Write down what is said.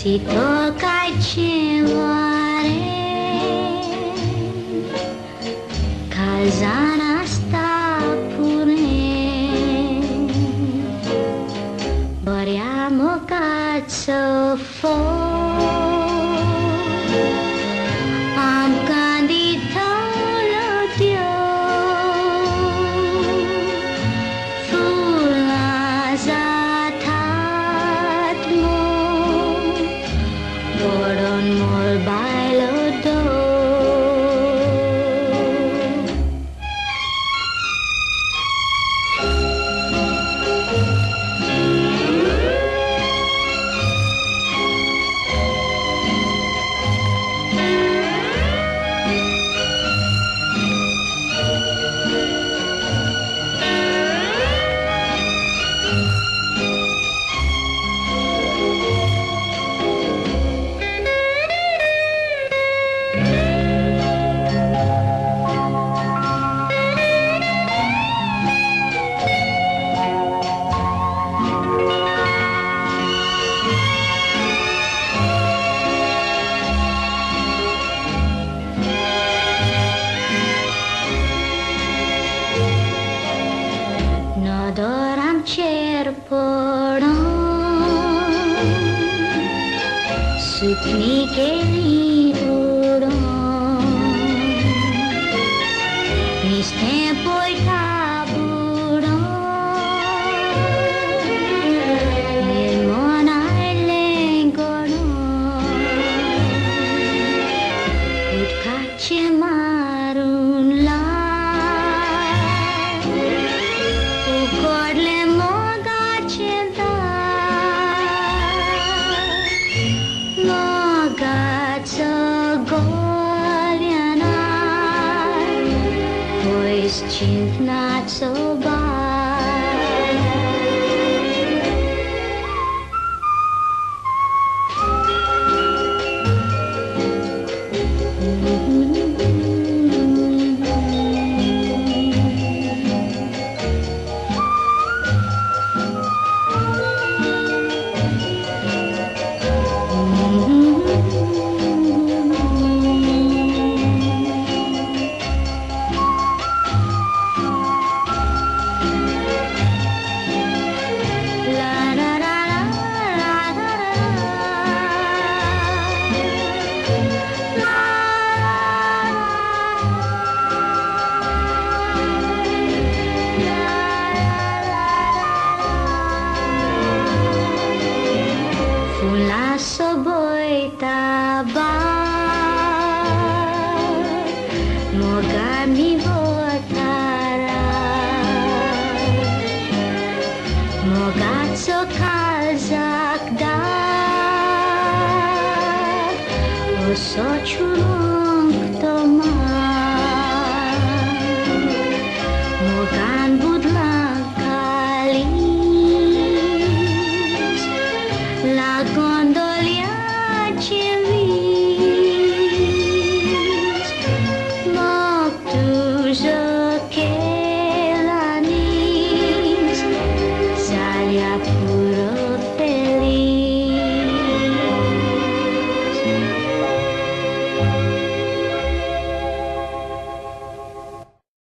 Si tocai cevare Calzana sta pure Boriamo cazzo Am candito l'odio Boron mol bailo do Nodoram cerporam Suknike liburam Mis tempoi taburam Nirmona lengoram Utkache marun la Ugodle moga centa Moga zagoliana Pois cintnat soba Lasso boitaba Mogami botara Mogazzo kazak da Oso chulung toma Mogan budlang kalis La gondolia cevis Noctujo